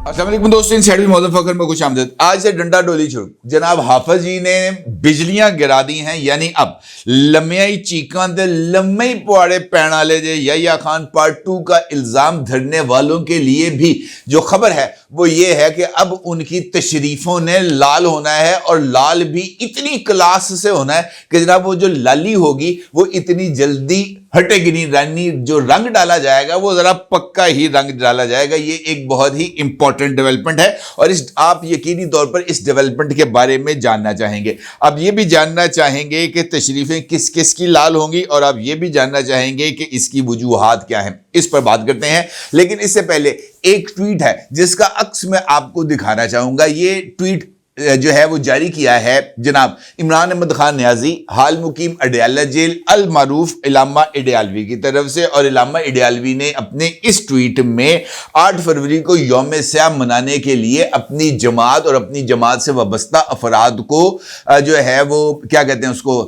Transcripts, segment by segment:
अस्सलाम वालेकुम दोस्तों, मौजूद फखर में खुश आमदीद। आज से डंडा डोली शुरू। जनाब हाफिज जी ने बिजलियां गिरा दी हैं, यानी अब लम्मियाई चीकां दे लम्मे पुआड़े पैण वाले जे यहिया खान पार्ट 2 का इल्जाम धरने वालों के लिए भी जो खबर है वो ये है कि अब उनकी तशरीफों ने लाल होना है, और लाल भी इतनी क्लास से होना है कि जनाब वो जो लाली होगी वो इतनी जल्दी हटेगी नहीं। रानी जो रंग डाला जाएगा वो जरा पक्का ही रंग डाला जाएगा। ये एक बहुत ही इंपॉर्टेंट डेवलपमेंट है, और आप यकीनी तौर पर इस डेवलपमेंट के बारे में जानना चाहेंगे। अब ये भी जानना चाहेंगे कि तशरीफें किस किस की लाल होंगी, और आप ये भी जानना चाहेंगे कि इसकी वजूहात क्या है। इस पर बात करते हैं, लेकिन इससे पहले एक ट्वीट है जिसका अक्स मैं आपको दिखाना चाहूंगा। ये ट्वीट जो है वो जारी किया है जनाब इमरान अहमद खान न्याजी, हाल मुकीम अडयाला जेल, अल मारूफ इलामा इडियालवी की तरफ से। और इलामा इडियालवी ने अपने इस ट्वीट में 8 फरवरी को यौम स्याम मनाने के लिए अपनी जमात और अपनी जमात से वाबस्ता अफराद को जो है वो क्या कहते हैं उसको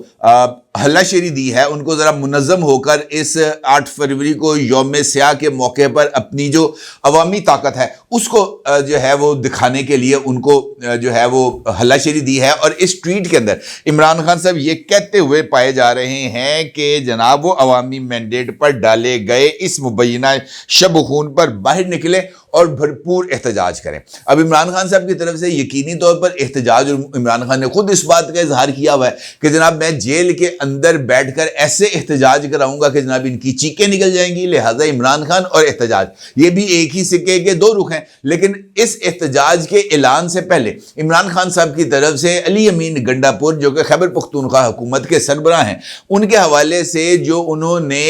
हल्लाशेरी दी है। उनको जरा मुनज़्ज़म होकर इस 8 फरवरी को यौम स्याह के मौके पर अपनी जो अवामी ताकत है उसको जो है वो दिखाने के लिए उनको जो है वो हल्लाशेरी दी है। और इस ट्वीट के अंदर इमरान खान साहब ये कहते हुए पाए जा रहे हैं कि जनाब वो अवामी मैंडेट पर डाले गए इस मुबैना शब खून पर बाहर निकले और भरपूर एहतजाज करें। अब इमरान खान साहब की तरफ से यकीनी तौर पर एहतजाज, और इमरान खान ने खुद इस बात का इजहार किया हुआ है कि जनाब मैं जेल के अंदर बैठकर ऐसे एहतजाज कराऊंगा कि जनाब इनकी चीखें निकल जाएंगी। लिहाजा इमरान खान और एहतजाज ये भी एक ही सिक्के के दो रुख हैं। लेकिन इस एहतजाज के ऐलान से पहले इमरान खान साहब की तरफ से अली अमीन गंडापुर जो कि खैबर पख्तूनख्वा हुकूमत के सरबराह हैं, उनके हवाले से जो उन्होंने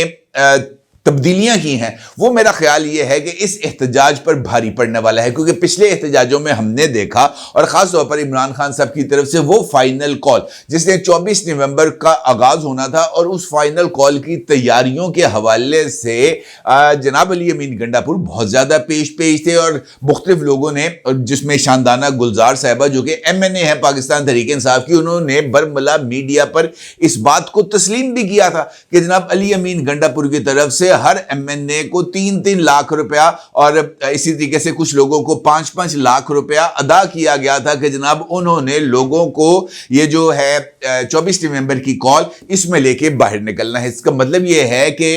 तब्दीलियां की हैं वो मेरा ख्याल ये है कि इस एहतजाज पर भारी पड़ने वाला है। क्योंकि पिछले एहतजाजों में हमने देखा, और ख़ास तौर पर इमरान खान साहब की तरफ से वो फाइनल कॉल जिसने 24 नवंबर का आगाज़ होना था, और उस फाइनल कॉल की तैयारियों के हवाले से जनाब अली अमीन गंडापुर बहुत ज़्यादा पेश थे। और मुख्तलिफ लोगों ने, जिसमें शानदाना गुलजार साहिबा जो कि MNA है पाकिस्तान तहरीक इंसाफ की, उन्होंने बरमला मीडिया पर इस बात को तस्लीम भी किया था कि जनाब अली अमीन गंडापुर की तरफ से हर MNA को 3-3 लाख रुपया, और इसी तरीके से कुछ लोगों को 5-5 लाख रुपया अदा किया गया था कि जनाब उन्होंने लोगों को ये जो है 24 नवंबर की कॉल इसमें लेके बाहर निकलना है। इसका मतलब ये है कि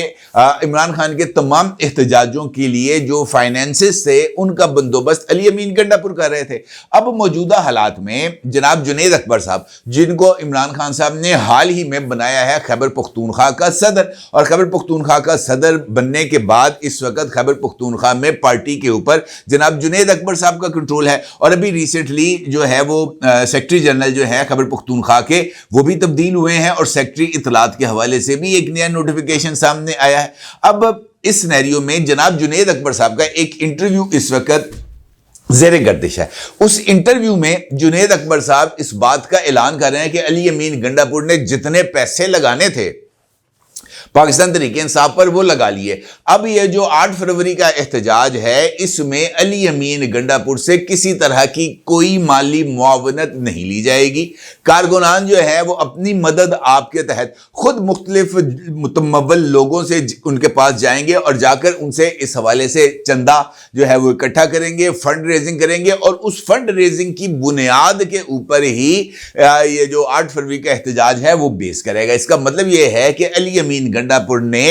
इमरान खान के तमाम एहतजाजों के लिए जो फाइनेंसेस थे उनका बंदोबस्त अली अमीन गंडापुर कर रहे थे। अब मौजूदा हालात में जनाब जुनैद अकबर साहब, जिनको इमरान खान साहब ने हाल ही में बनाया है खैबर पख्तूनख्वा का सदर, और खैबर पख्तूनख्वा का सदर बनने के बाद इस वक्त खैबर पख्तूनख्वा में पार्टी के ऊपर जनाब जुनैद अकबर साहब का कंट्रोल है। और अभी रिसेंटली जो है वो सेक्रेटरी जनरल जो है खैबर पख्तूनख्वा के वो भी तब्दील हुए हैं, और सेक्रेटरी इत्तलात के हवाले से भी एक नया नोटिफिकेशन सामने आया है। अब इस सिनेरियो में जनाब जुनैद अकबर साहब का एक इंटरव्यू इस वक्त ज़ेरे गर्दिश है। उस इंटरव्यू में जुनैद अकबर साहब इस बात का ऐलान कर रहे हैं कि अली अमीन गंडापुर ने जितने पैसे लगाने थे पाकिस्तान तहरीक इंसाफ पर वो लगा लिए। अब ये जो 8 फरवरी का एहतजाज है इसमें अली अमीन गंडापुर से किसी तरह की कोई माली मुआवनत नहीं ली जाएगी। कारकुनान जो है वो अपनी मदद आपके तहत खुद मुख्तलिफ मुतमव्वल लोगों से उनके पास जाएंगे, और जाकर उनसे इस हवाले से चंदा जो है वो इकट्ठा करेंगे, फंड रेजिंग करेंगे, और उस फंड रेजिंग की बुनियाद के ऊपर ही ये जो 8 फरवरी का एहतजाज है वो बेस करेगा। इसका मतलब ये है कि अली अमीन गंडापुर ने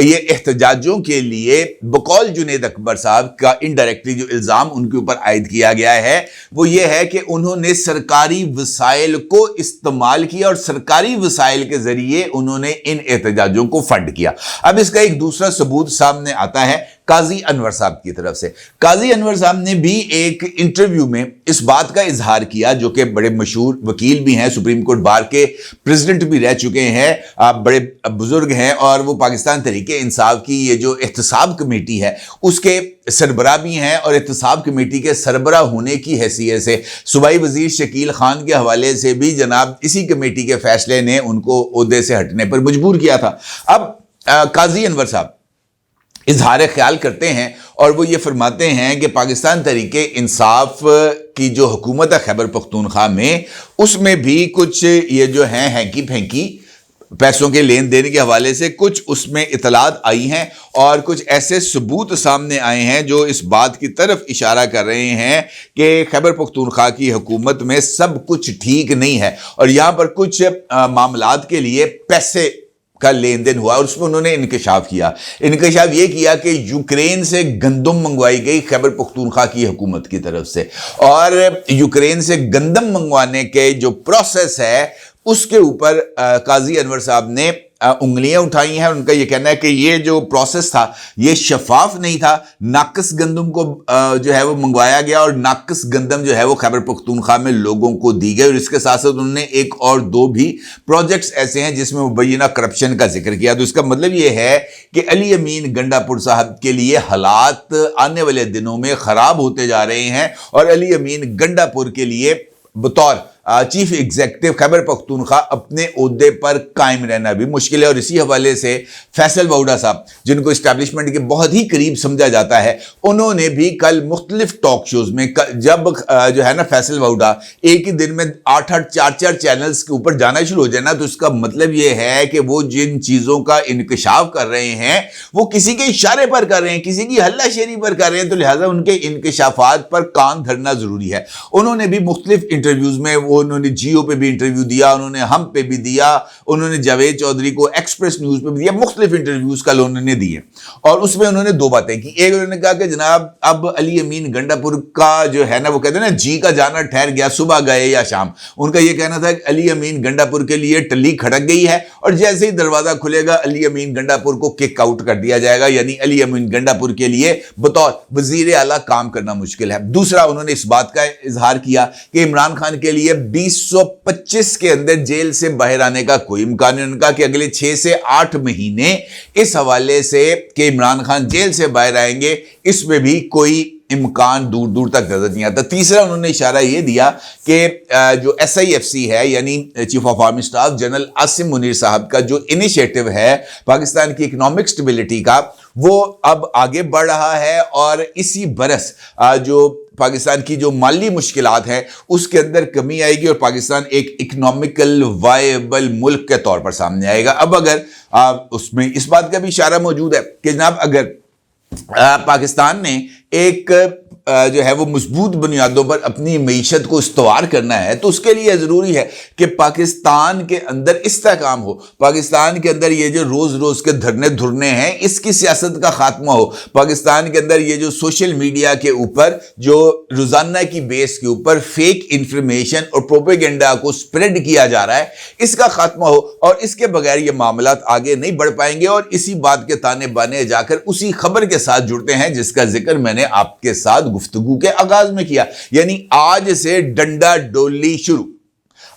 ये एहतजाजों के लिए बकौल जुनैद अकबर साहब का इनडायरेक्टली जो इल्जाम उनके ऊपर आयद किया गया है वो ये है कि उन्होंने सरकारी वसाइल को इस्तेमाल किया, और सरकारी वसाइल के जरिए उन्होंने इन एहतजाजों को फंड किया। अब इसका एक दूसरा सबूत सामने आता है काजी अनवर साहब की तरफ से। काजी अनवर साहब ने भी एक इंटरव्यू में इस बात का इजहार किया, जो कि बड़े मशहूर वकील भी हैं, सुप्रीम कोर्ट बार के प्रेसिडेंट भी रह चुके हैं, बड़े बुजुर्ग हैं, और वो पाकिस्तान तहरीक इंसाफ की ये जो एहतसाब कमेटी है उसके सरबराह भी हैं। और एहतसाब कमेटी के सरबराह होने की हैसियत से सूबाई वजीर शकील खान के हवाले से भी जनाब इसी कमेटी के फैसले ने उनको ओहदे से हटने पर मजबूर किया था। अब काजी अनवर साहब इजहार ख्याल करते हैं, और वो ये फरमाते हैं कि पाकिस्तान तहरीक इंसाफ की जो हुकूमत है खैबर पख्तूनख्वा में, उसमें भी कुछ ये जो है हैंकी फैंकी पैसों के लेन देन के हवाले से कुछ उसमें इतलात आई हैं और कुछ ऐसे सबूत सामने आए हैं जो इस बात की तरफ इशारा कर रहे हैं कि खैबर पख्तूनख्वा की हुकूमत में सब कुछ ठीक नहीं है और यहाँ पर कुछ मामलात के लिए पैसे का लेन देन हुआ और उसमें उन्होंने इंकशाफ किया। इंकशाफ ये किया कि यूक्रेन से गंदम मंगवाई गई खैबर पख्तूनख्वा की हुकूमत की तरफ से और यूक्रेन से गंदम मंगवाने के जो प्रोसेस है उसके ऊपर काजी अनवर साहब ने उंगलियां उठाई हैं। उनका यह कहना है कि ये जो प्रोसेस था ये शफाफ नहीं था, नाकस गंदम को जो है वो मंगवाया गया और नाकस गंदम जो है वो खैबर पख्तूनख्वा में लोगों को दी गई और इसके साथ साथ उन्होंने एक और दो भी प्रोजेक्ट्स ऐसे हैं जिसमें मुबैना करप्शन का जिक्र किया। तो इसका मतलब ये है कि अली अमीन गंडापुर साहब के लिए हालात आने वाले दिनों में खराब होते जा रहे हैं और अली अमीन गंडापुर के लिए बतौर चीफ एग्जीक्यूटिव खैबर पख्तूनख्वा अपने ओहदे पर कायम रहना भी मुश्किल है। और इसी हवाले से फैसल वाउडा साहब, जिनको इस्टेब्लिशमेंट के बहुत ही करीब समझा जाता है, उन्होंने भी कल मुख्तलिफ टॉक शोज में जब जो है ना फैसल वाउडा एक ही दिन में 8-8 4-4 चैनल्स के ऊपर जाना शुरू हो जाए ना, तो इसका मतलब ये है कि वो जिन चीज़ों का इंकशाफ कर रहे हैं वो किसी के इशारे पर कर रहे हैं, किसी की हल्लाशेरी पर कर रहे हैं, तो लिहाजा उनके इंकशाफात पर कान धरना जरूरी है। उन्होंने भी मुख्तलिफ इंटरव्यूज में उन्होंने जियो पे भी इंटरव्यू दिया, उन्होंने हम पे भी दिया, उन्होंने जावेद चौधरी को एक्सप्रेस न्यूज पे भी दिया, मुख्तलिफ इंटरव्यूज कल उन्होंने दिए और उसमें उन्होंने दो बातें की। एक, उन्होंने कहा कि जनाब अब अली अमीन गंडापुर का जो है ना वो कहते हैं ना जी का जाना ठहर गया, सुबह गए या शाम। उनका यह कहना था कि अली अमीन गंडापुर के लिए टल्ली खड़क गई है और जैसे ही दरवाजा खुलेगा अली अमीन गंडापुर को किक आउट कर दिया जाएगा, यानी अली अमीन गंडापुर के लिए बतौर वजीर आला काम करना मुश्किल है। दूसरा, उन्होंने इस बात का इजहार किया कि इमरान खान के लिए 2025 के अंदर जेल से बाहर आने का कोई इम्कान नहीं। उनका कि अगले 6 से 8 महीने इस हवाले से कि इमरान खान जेल से बाहर आएंगे इसमें भी कोई इम्कान दूर दूर तक नजर नहीं आता। तीसरा, उन्होंने इशारा यह दिया कि जो SIFC है यानी chief of army staff general Asim Munir साहब का जो इनिशिएटिव है पाकिस्तान की इकोनॉमिक स्टेबिलिटी का, वो अब आगे बढ़ रहा है और इसी बरस जो पाकिस्तान की जो माली मुश्किलात हैं उसके अंदर कमी आएगी और पाकिस्तान एक इकोनॉमिकल वायबल मुल्क के तौर पर सामने आएगा। अब अगर उसमें इस बात का भी इशारा मौजूद है कि जनाब अगर पाकिस्तान ने एक जो है वो मजबूत बुनियादों पर अपनी मईशत को इस्तवार करना है तो उसके लिए ज़रूरी है कि पाकिस्तान के अंदर इस्तेहकाम हो, पाकिस्तान के अंदर ये जो रोज़ रोज़ के धरने धुरने हैं इसकी सियासत का खात्मा हो, पाकिस्तान के अंदर ये जो सोशल मीडिया के ऊपर जो रोज़ाना की बेस के ऊपर फेक इंफॉर्मेशन और प्रोपेगेंडा को स्प्रेड किया जा रहा है इसका खात्मा हो और इसके बगैर ये मामलात आगे नहीं बढ़ पाएंगे। और इसी बात के ताने बाने जाकर उसी खबर के साथ जुड़ते हैं जिसका जिक्र मैंने आपके साथ गुफ्तगू के आगाज में किया, यानी आज से डंडा डोली शुरू।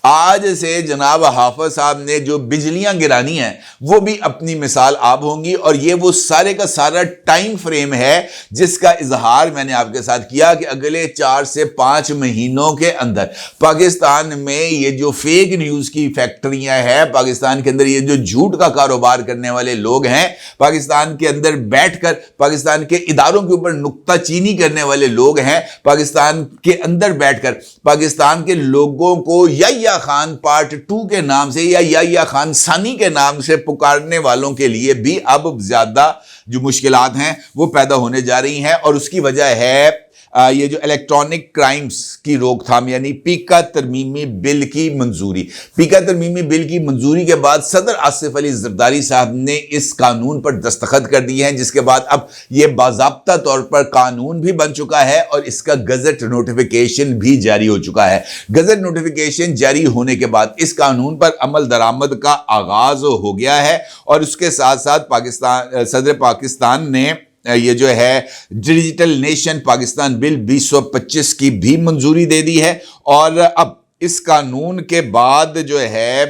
आज से जनाब हाफिज साहब ने जो बिजलियां गिरानी हैं वो भी अपनी मिसाल आप होंगी और ये वो सारे का सारा टाइम फ्रेम है जिसका इजहार मैंने आपके साथ किया कि अगले 4 से 5 महीनों के अंदर पाकिस्तान में ये जो फेक न्यूज़ की फैक्ट्रियां हैं, पाकिस्तान के अंदर ये जो झूठ का कारोबार करने वाले लोग हैं, पाकिस्तान के अंदर बैठकर पाकिस्तान के इदारों के ऊपर नुक्ताचीनी करने वाले लोग हैं, पाकिस्तान के अंदर बैठकर पाकिस्तान के लोगों को या खान पार्ट 2 के नाम से या खान सानी के नाम से पुकारने वालों के लिए भी अब ज्यादा जो मुश्किलात हैं वो पैदा होने जा रही हैं। और उसकी वजह है ये जो इलेक्ट्रॉनिक क्राइम्स की रोकथाम यानी पीका तरमीमी बिल की मंजूरी। पीका तरमीमी बिल की मंजूरी के बाद सदर आसिफ अली जरदारी साहब ने इस कानून पर दस्तखत कर दिए हैं जिसके बाद अब ये बाज़ाब्ता तौर पर कानून भी बन चुका है और इसका गजट नोटिफिकेशन भी जारी हो चुका है। गजट नोटिफिकेशन जारी होने के बाद इस कानून पर अमल दरामद का आगाज हो गया है और उसके साथ साथ सदर पाकिस्तान ने ये जो है डिजिटल नेशन पाकिस्तान बिल 2025 की भी मंजूरी दे दी है। और अब इस कानून के बाद जो है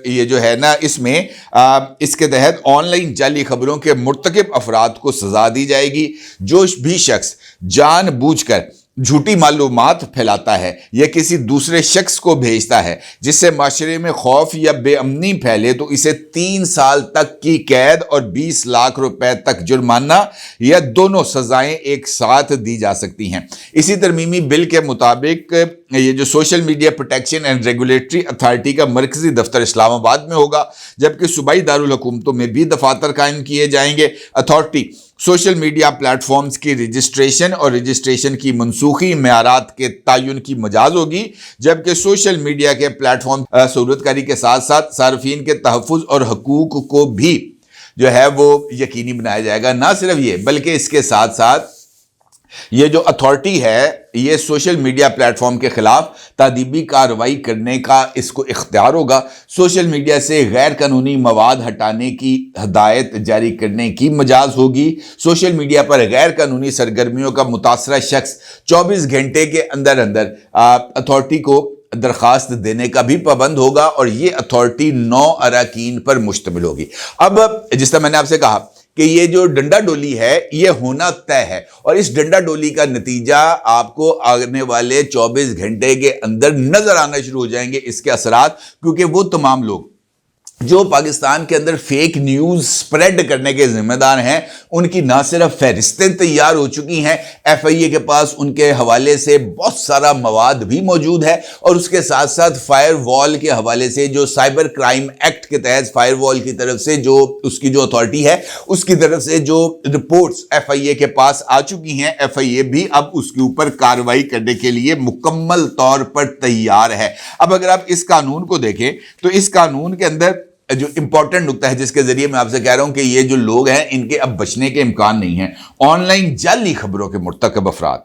ये जो है ना इसमें इसके तहत ऑनलाइन जाली खबरों के मुर्तकिब अफराद को सजा दी जाएगी। जो भी शख्स जानबूझकर झूठी मालूमात फैलाता है या किसी दूसरे शख्स को भेजता है जिससे माशरे में खौफ या बेअमनी फैले तो इसे 3 साल तक की कैद और 20 लाख रुपए तक जुर्माना या दोनों सजाएं एक साथ दी जा सकती हैं। इसी तरमीमी बिल के मुताबिक ये जो social media protection and regulatory authority का मरकजी दफ्तर इस्लामाबाद में होगा, जबकि सूबाई दारुल हुकूमतों में भी दफातर कायम किए जाएंगे। अथॉरिटी सोशल मीडिया प्लेटफॉर्म्स की रजिस्ट्रेशन और रजिस्ट्रेशन की मनसूखी मेयारात के तयन की मजाज होगी, जबकि सोशल मीडिया के प्लेटफॉर्म सहूलतकारी के साथ साथ सार्फिन के तहफ़्फ़ुज़ और हकूक़ को भी जो है वो यकीनी बनाया जाएगा। ना सिर्फ ये बल्कि इसके साथ साथ ये जो अथॉरिटी है ये सोशल मीडिया प्लेटफॉर्म के खिलाफ तादीबी कार्रवाई करने का इसको इख्तियार होगा। सोशल मीडिया से गैर कानूनी मवाद हटाने की हदायत जारी करने की मजाज होगी। सोशल मीडिया पर गैर कानूनी सरगर्मियों का मुतासरा शख्स 24 घंटे के अंदर अंदर अथॉरिटी को दरखास्त देने का भी पाबंद होगा और ये अथॉरिटी 9 अरकान पर मुश्तमिल होगी। अब जिस तरह मैंने आपसे कहा कि ये जो डंडा डोली है ये होना तय है और इस डंडा डोली का नतीजा आपको आने वाले 24 घंटे के अंदर नजर आना शुरू हो जाएंगे, इसके असरात, क्योंकि वो तमाम लोग जो पाकिस्तान के अंदर फेक न्यूज़ स्प्रेड करने के जिम्मेदार हैं उनकी ना सिर्फ फहरिस्तें तैयार हो चुकी हैं, FIA के पास उनके हवाले से बहुत सारा मवाद भी मौजूद है और उसके साथ साथ फायर वॉल के हवाले से जो साइबर क्राइम एक्ट के तहत फायर वॉल की तरफ से जो उसकी जो अथॉरिटी है उसकी तरफ से जो रिपोर्ट्स FIA के पास आ चुकी हैं, FIA भी अब उसके ऊपर कार्रवाई करने के लिए मुकम्मल तौर पर तैयार है। अब अगर आप इस कानून को देखें तो इस कानून के अंदर जो इंपॉर्टेंट नुकता है जिसके जरिए मैं आपसे कह रहा हूं कि ये जो लोग हैं इनके अब बचने के इम्कान नहीं है, ऑनलाइन जाली खबरों के मुर्तकब अफराद,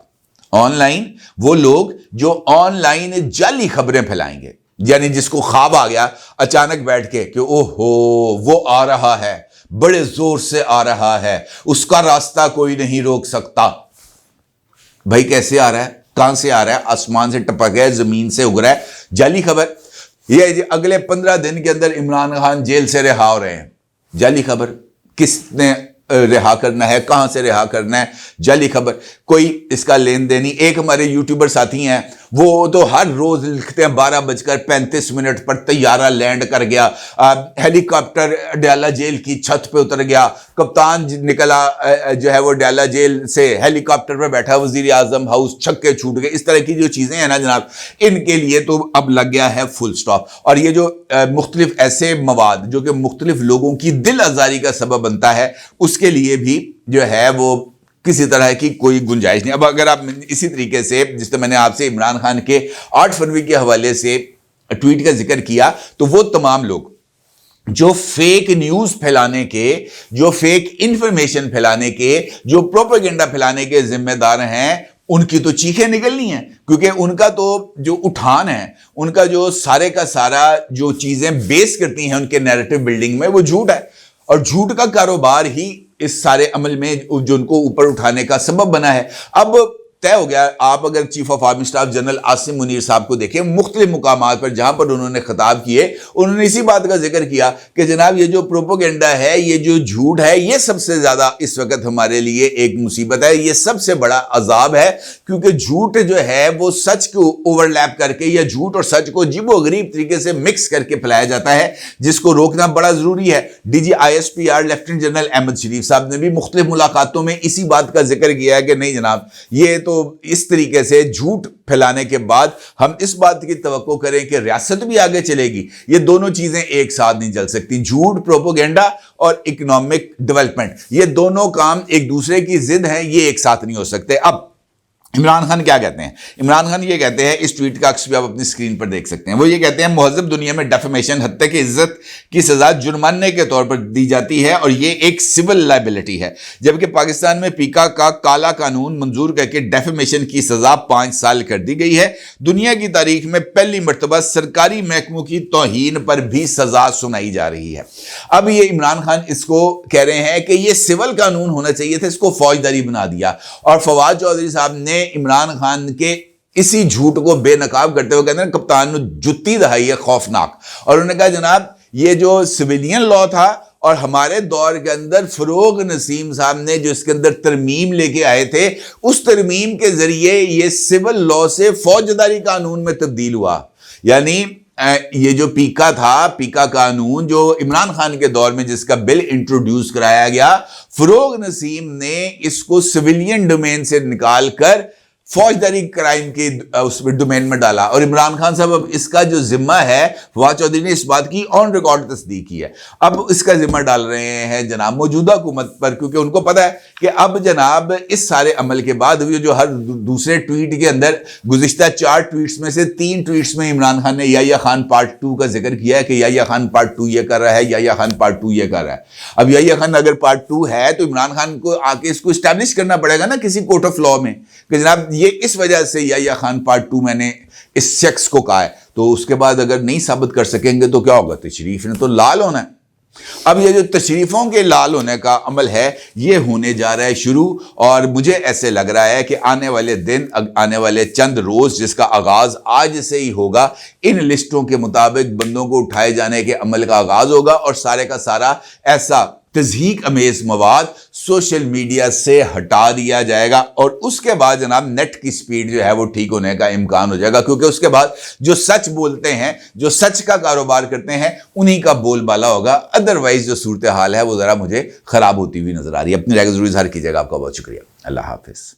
ऑनलाइन वो लोग जो ऑनलाइन जाली खबरें फैलाएंगे, यानी जिसको ख्वाब आ गया अचानक बैठ के कि ओहो वो आ रहा है, बड़े जोर से आ रहा है, उसका रास्ता कोई नहीं रोक सकता। भाई कैसे आ रहा है, कहां से आ रहा है, आसमान से टपक है, जमीन से उग रहा है, जाली खबर। ये अगले 15 दिन के अंदर इमरान खान जेल से रिहा हो रहे हैं, जाली खबर। किसने रिहा करना है, कहां से रिहा करना है, जाली खबर, कोई इसका लेन देन नहीं। एक हमारे यूट्यूबर साथी हैं वो तो हर रोज लिखते हैं 12:35 पर तैयारा लैंड कर गया, हेलीकॉप्टर अडयाला जेल की छत पे उतर गया, कप्तान निकला जो है वो अडयाला जेल से हेलीकॉप्टर पे बैठा, वजीर आजम हाउस, छक्के छूट गए। इस तरह की जो चीजें हैं ना जनाब, इनके लिए तो अब लग गया है फुल स्टॉप। और ये जो मुख्तलिफ ऐसे मवाद जो कि मुख्तलिफ लोगों की दिल आजारी का सबब बनता है उसके लिए भी जो है वो किसी तरह की कोई गुंजाइश नहीं। अब अगर आप इसी तरीके से जिस तरह मैंने आपसे इमरान खान के 8 फरवरी के हवाले से ट्वीट का जिक्र किया, तो वो तमाम लोग जो फेक न्यूज फैलाने के, जो फेक इंफॉर्मेशन फैलाने के, जो प्रोपेगेंडा फैलाने के जिम्मेदार हैं, उनकी तो चीखें निकलनी है, क्योंकि उनका तो जो उठान है, उनका जो सारे का सारा जो चीजें बेस करती हैं उनके नैरेटिव बिल्डिंग में, वो झूठ है। और झूठ का कारोबार ही इस सारे अमल में जो उनको ऊपर उठाने का सबब बना है। अब तय हो गया, आप अगर chief of army staff general Asim Munir साहब को देखें, मुख्तलिफ मुकामात पर जहां पर उन्होंने खिताब किए, उन्होंने इसी बात का जिक्र किया कि जनाब ये जो प्रोपोगेंडा है, ये जो झूठ है, ये सबसे ज्यादा इस वक्त हमारे लिए एक मुसीबत है, ये सबसे बड़ा अजाब है, क्योंकि झूठ जो है वो सच को ओवरलैप करके या झूठ और सच को अजीबो गरीब तरीके से मिक्स करके फैलाया जाता है, जिसको रोकना बड़ा जरूरी है। DG ISPR lieutenant general Ahmed Sharif साहब ने भी मुख्तलिफ मुलाकातों में इसी बात का जिक्र किया है कि नहीं जनाब, ये तो इस तरीके से झूठ फैलाने के बाद हम इस बात की तवक्को करें कि रियासत भी आगे चलेगी, ये दोनों चीजें एक साथ नहीं चल सकती। झूठ, प्रोपोगेंडा और इकोनॉमिक डेवलपमेंट, ये दोनों काम एक दूसरे की जिद हैं, ये एक साथ नहीं हो सकते। अब इमरान खान क्या कहते हैं? इमरान खान ये कहते हैं, इस ट्वीट का अक्स भी आप अपनी स्क्रीन पर देख सकते हैं। वो ये कहते हैं, मुहज़्ज़ब दुनिया में डेफेमेशन, हत्या की इज्जत की सजा जुर्माने के तौर पर दी जाती है और ये एक सिविल लाइबिलिटी है, जबकि पाकिस्तान में पीका का काला कानून मंजूर करके डेफेमेशन की सजा 5 साल कर दी गई है। दुनिया की तारीख में पहली मरतबा सरकारी महकमों की तौहीन पर भी सजा सुनाई जा रही है। अब ये इमरान खान इसको कह रहे हैं कि ये सिविल कानून होना चाहिए था, इसको फौजदारी बना दिया। और फवाद चौधरी साहब ने इमरान खान के इसी झूठ को बेनकाब करते हुए कहते हैं, कप्तान ने जुत्ती दहाई है खौफनाक। और उन्होंने कहा जनाब ये जो सिविलियन लॉ था اور ہمارے دور کے اندر فروغ نسیم صاحب نے جو اس کے اندر ترمیم لے کے آئے تھے، اس ترمیم کے ذریعے یہ سول لا سے فوجداری قانون میں تبدیل ہوا. یعنی یہ جو پیکا تھا، پیکا قانون جو عمران خان کے دور میں جس کا بل انٹروڈیوس کرایا گیا، فروغ نسیم نے اس کو سویلین ڈومین سے نکال کر فوجداری کرائم کے اس میں ڈومین میں ڈالا. اور عمران خان صاحب اب اس کا جو ذمہ ہے، فواد چودھری نے اس بات کی آن ریکارڈ تصدیق کی ہے، اب اس کا ذمہ ڈال رہے ہیں جناب موجودہ حکومت پر، کیونکہ ان کو پتا ہے کہ اب جناب اس سارے عمل کے بعد جو ہر دوسرے ٹویٹ کے اندر گزشتہ 4 ٹویٹس میں سے 3 ٹویٹس میں عمران خان نے یحییٰ خان پارٹ 2 کا ذکر کیا ہے کہ یحییٰ خان پارٹ 2 یہ کر رہا ہے، یحییٰ خان پارٹ 2 یہ کر رہا ہے. اب یحییٰ خان اگر پارٹ 2 ہے تو عمران خان کو آ کے اس کو اسٹیبلش کرنا پڑے گا نا کسی کورٹ آف لا میں کہ جناب یہ اس وجہ سے یحییٰ خان پارٹ 2 میں نے اس شخص کو کہا ہے. تو اس کے بعد اگر نہیں ثابت کر سکیں گے تو کیا ہوگا؟ تشریف نے تو لال ہونا ہے. اب یہ جو تشریفوں کے لال ہونے کا عمل ہے یہ ہونے جا رہا ہے شروع، اور مجھے ایسے لگ رہا ہے کہ آنے والے دن، آنے والے چند روز، جس کا آغاز آج سے ہی ہوگا، ان لسٹوں کے مطابق بندوں کو اٹھائے جانے کے عمل کا آغاز ہوگا، اور سارے کا سارا ایسا تضحیک امیز مواد سوشل میڈیا سے ہٹا دیا جائے گا، اور اس کے بعد جناب نیٹ کی سپیڈ جو ہے وہ ٹھیک ہونے کا امکان ہو جائے گا، کیونکہ اس کے بعد جو سچ بولتے ہیں، جو سچ کا کاروبار کرتے ہیں، انہی کا بول بالا ہوگا. ادروائز جو صورتحال ہے وہ ذرا مجھے خراب ہوتی ہوئی نظر آ رہی ہے. اپنی رائے کو ضرور اظہار کیجیے گا. آپ کا بہت شکریہ. اللہ حافظ.